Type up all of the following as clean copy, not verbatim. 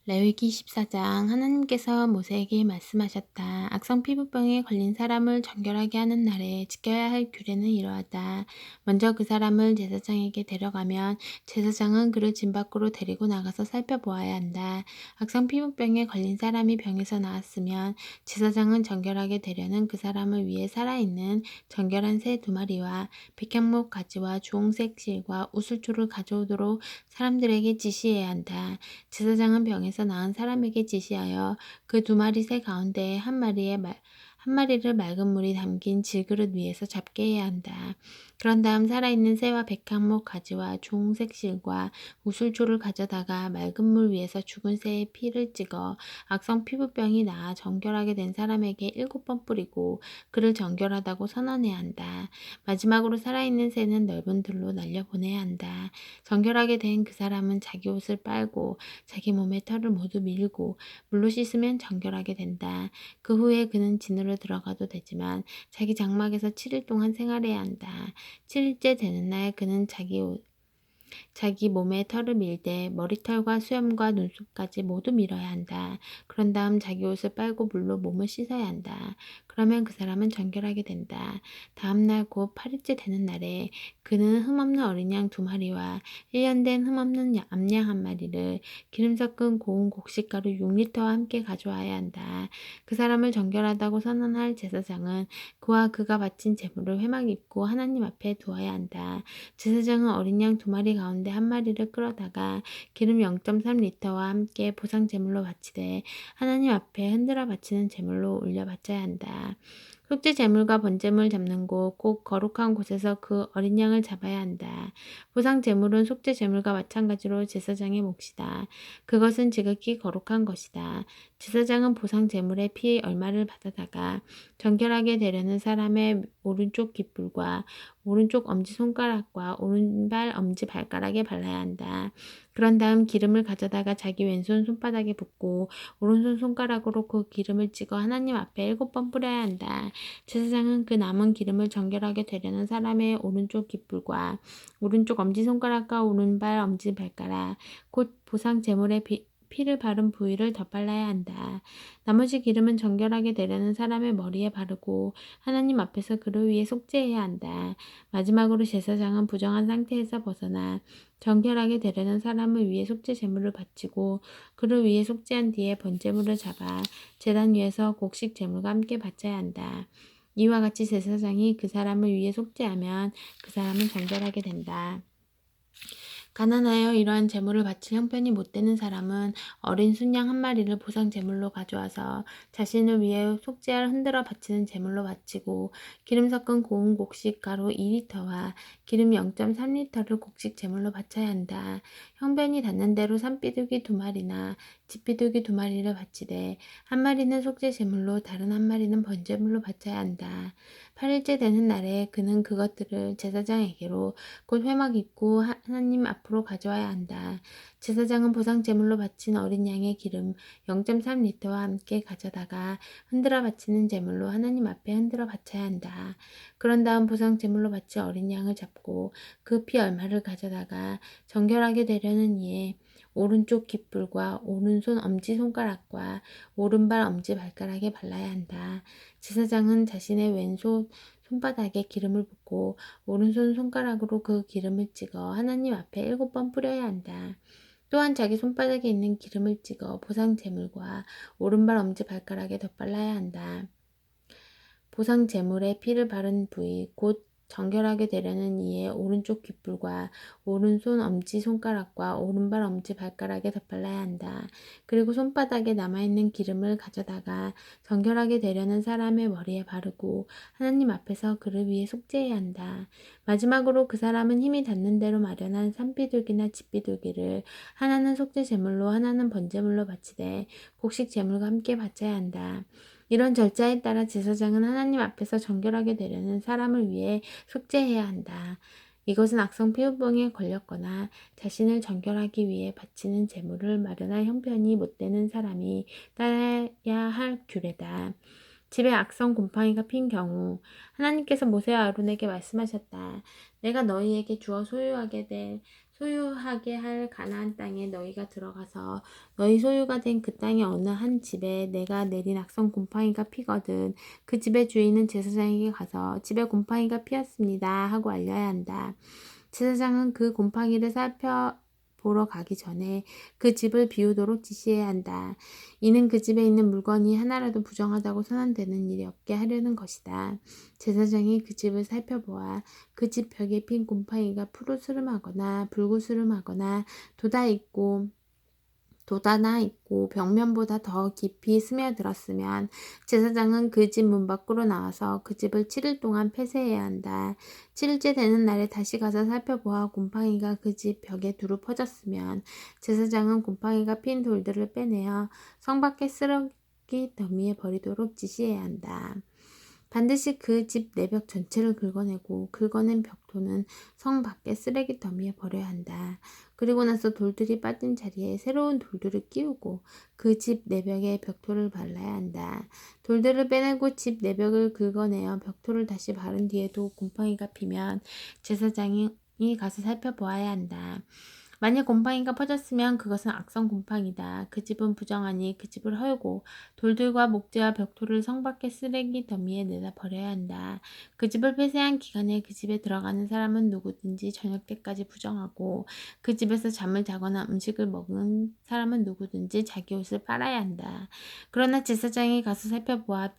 레위기 14장. 하나님께서 모세에게 말씀하셨다. 악성 피부병에 걸린 사람을 정결하게 하는 날에 지켜야 할 규례는 이러하다. 먼저 그 사람을 제사장에게 데려가면 제사장은 그를 진 밖으로 데리고 나가서 살펴보아야 한다. 악성 피부병에 걸린 사람이 병에서 나았으면 제사장은 정결하게 되려는 그 사람을 위해 살아있는 정결한 새 2마리와 백향목 가지와 주홍색 실과 우슬초를 가져오도록 사람들에게 지시해야 한다. 제사장은 병에서 나은 사람에게 지시하여 그 2마리 새 가운데 한 마리를 맑은 물이 담긴 질그릇 위에서 잡게 해야 한다. 그런 다음 살아있는 새와 백향목 가지와 주홍색 실과 우슬초를 가져다가 맑은 물 위에서 죽은 새의 피를 찍어 악성 피부병이 나아 정결하게 된 사람에게 7번 뿌리고 그를 정결하다고 선언해야 한다. 마지막으로 살아있는 새는 넓은 들로 날려보내야 한다. 정결하게 된 그 사람은 자기 옷을 빨고 자기 몸의 털을 모두 밀고 물로 씻으면 정결하게 된다. 그 후에 그는 진으로 들어가도 되지만 자기 장막에서 7일 동안 생활해야 한다. 7일째 되는 날 그는 자기 몸에 털을 밀되 머리털과 수염과 눈썹까지 모두 밀어야 한다. 그런 다음 자기 옷을 빨고 물로 몸을 씻어야 한다. 그러면 그 사람은 정결하게 된다. 다음 날 곧 8일째 되는 날에 그는 흠없는 어린 양 2마리와 1년 된 흠없는 암양 1마리를 기름 섞은 고운 곡식가루 6리터와 함께 가져와야 한다. 그 사람을 정결하다고 선언할 제사장은 그와 그가 바친 제물을 회막 입고 하나님 앞에 두어야 한다. 제사장은 어린 양 2마리 가운데 1마리를 끌어다가 기름 0.3리터와 함께 보상 제물로 바치되 하나님 앞에 흔들어 바치는 제물로 올려 바쳐야 한다. 속죄 제물과 번제물 잡는 곳, 곧 거룩한 곳에서 그 어린 양을 잡아야 한다. 보상 제물은 속죄 제물과 마찬가지로 제사장의 몫이다. 그것은 지극히 거룩한 것이다. 제사장은 보상 제물의 피 얼마를 받아다가 정결하게 되려는 사람의 오른쪽 깃불과 오른쪽 엄지손가락과 오른발 엄지발가락에 발라야 한다. 그런 다음 기름을 가져다가 자기 왼손 손바닥에 붓고 오른손 손가락으로 그 기름을 찍어 하나님 앞에 7번 뿌려야 한다. 제사장은 그 남은 기름을 정결하게 되려는 사람의 오른쪽 깃불과 오른쪽 엄지손가락과 오른발 엄지발가락 곧 보상 제물의 피를 바른 부위를 덧발라야 한다. 나머지 기름은 정결하게 되려는 사람의 머리에 바르고 하나님 앞에서 그를 위해 속죄해야 한다. 마지막으로 제사장은 부정한 상태에서 벗어나 정결하게 되려는 사람을 위해 속죄 제물을 바치고 그를 위해 속죄한 뒤에 번제물을 잡아 제단 위에서 곡식 제물과 함께 바쳐야 한다. 이와 같이 제사장이 그 사람을 위해 속죄하면 그 사람은 정결하게 된다. 가난하여 이러한 제물을 바칠 형편이 못 되는 사람은 어린 순양 1마리를 보상 제물로 가져와서 자신을 위해 속죄할 흔들어 바치는 제물로 바치고 기름 섞은 고운 곡식 가루 2리터와 기름 0.3리터를 곡식 제물로 바쳐야 한다. 형편이 닿는 대로 산비둘기 2마리나 집비둘기 2마리를 바치되 1마리는 속죄 제물로 다른 1마리는 번제물로 바쳐야 한다. 8일째 되는 날에 그는 그것들을 제사장에게로 곧 회막 입고 하나님 앞으로 가져와야 한다. 제사장은 보상 제물로 바친 어린 양의 기름 0.3리터와 함께 가져다가 흔들어 바치는 제물로 하나님 앞에 흔들어 바쳐야 한다. 그런 다음 보상 제물로 바친 어린 양을 잡고 그 피 얼마를 가져다가 정결하게 되려는 이에 오른쪽 깃불과 오른손 엄지손가락과 오른발 엄지발가락에 발라야 한다. 제사장은 자신의 왼손 손바닥에 기름을 붓고 오른손 손가락으로 그 기름을 찍어 하나님 앞에 7번 뿌려야 한다. 또한 자기 손바닥에 있는 기름을 찍어 보상 제물과 오른발 엄지발가락에 덧발라야 한다. 보상 제물에 피를 바른 부위 곧 정결하게 되려는 이에 오른쪽 깃불과 오른손 엄지손가락과 오른발 엄지발가락에 덧발라야 한다. 그리고 손바닥에 남아있는 기름을 가져다가 정결하게 되려는 사람의 머리에 바르고 하나님 앞에서 그를 위해 속죄해야 한다. 마지막으로 그 사람은 힘이 닿는 대로 마련한 산비둘기나 집비둘기를 하나는 속죄 제물로 하나는 번제물로 바치되 곡식 제물과 함께 바쳐야 한다. 이런 절차에 따라 제사장은 하나님 앞에서 정결하게 되려는 사람을 위해 속죄해야 한다. 이것은 악성 피부병에 걸렸거나 자신을 정결하기 위해 바치는 제물을 마련할 형편이 못 되는 사람이 따라야 할 규례다. 집에 악성 곰팡이가 핀 경우 하나님께서 모세와 아론에게 말씀하셨다. 내가 너희에게 주어 소유하게 할 가나안 땅에 너희가 들어가서 너희 소유가 된 그 땅의 어느 한 집에 내가 내린 악성 곰팡이가 피거든 그 집의 주인은 제사장에게 가서 집에 곰팡이가 피었습니다 하고 알려야 한다. 제사장은 그 곰팡이를 살펴보러 가기 전에 그 집을 비우도록 지시해야 한다. 이는 그 집에 있는 물건이 하나라도 부정하다고 선언되는 일이 없게 하려는 것이다. 제사장이 그 집을 살펴보아 그 집 벽에 핀 곰팡이가 푸르스름하거나 붉으스름하거나 돋아나 있고 벽면보다 더 깊이 스며들었으면 제사장은 그 집 문 밖으로 나와서 그 집을 7일 동안 폐쇄해야 한다. 7일째 되는 날에 다시 가서 살펴보아 곰팡이가 그 집 벽에 두루 퍼졌으면 제사장은 곰팡이가 핀 돌들을 빼내어 성 밖의 쓰레기 더미에 버리도록 지시해야 한다. 반드시 그 집 내벽 전체를 긁어내고 긁어낸 벽돌은 성 밖의 쓰레기 더미에 버려야 한다. 그리고 나서 돌들이 빠진 자리에 새로운 돌들을 끼우고 그 집 내벽에 벽돌을 발라야 한다. 돌들을 빼내고 집 내벽을 긁어내어 벽돌을 다시 바른 뒤에도 곰팡이가 피면 제사장이 가서 살펴보아야 한다. 만약 곰팡이가 퍼졌으면 그것은 악성 곰팡이다. 그 집은 부정하니 그 집을 헐고 돌들과 목재와 벽돌을 성 밖의 쓰레기 더미에 내다 버려야 한다. 그 집을 폐쇄한 기간에 그 집에 들어가는 사람은 누구든지 저녁 때까지 부정하고 그 집에서 잠을 자거나 음식을 먹은 사람은 누구든지 자기 옷을 빨아야 한다. 그러나 제사장이 가서 살펴보아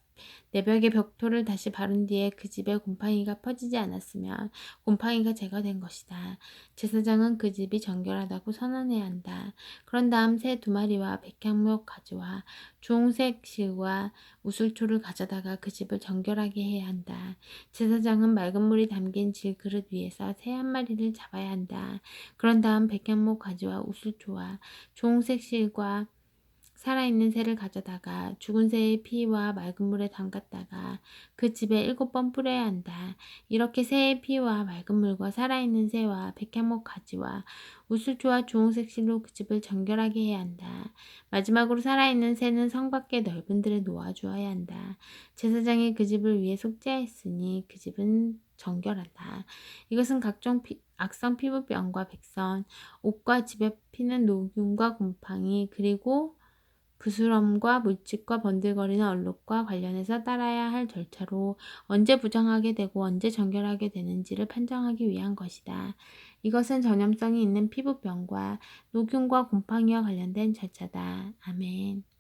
내벽에 벽돌을 다시 바른 뒤에 그 집에 곰팡이가 퍼지지 않았으면 곰팡이가 제거된 것이다. 제사장은 그 집이 정결하다고 선언해야 한다. 그런 다음 새 2마리와 백향목 가지와 주홍색 실과 우슬초를 가져다가 그 집을 정결하게 해야 한다. 제사장은 맑은 물이 담긴 질 그릇 위에서 새 1마리를 잡아야 한다. 그런 다음 백향목 가지와 우슬초와 주홍색 실과 살아있는 새를 가져다가 죽은 새의 피와 맑은 물에 담갔다가 그 집에 7번 뿌려야 한다. 이렇게 새의 피와 맑은 물과 살아있는 새와 백향목 가지와 우슬초와 주홍색 실로 그 집을 정결하게 해야 한다. 마지막으로 살아있는 새는 성 밖의 넓은 들에 놓아주어야 한다. 제사장이 그 집을 위해 속죄하였으니 그 집은 정결하다. 이것은 각종 악성 피부병과 백선, 옷과 집에 피는 노균과 곰팡이, 그리고 부스럼과 물집과 번들거리는 얼룩과 관련해서 따라야 할 절차로 언제 부정하게 되고 언제 정결하게 되는지를 판정하기 위한 것이다. 이것은 전염성이 있는 피부병과 노균과 곰팡이와 관련된 절차다. 아멘.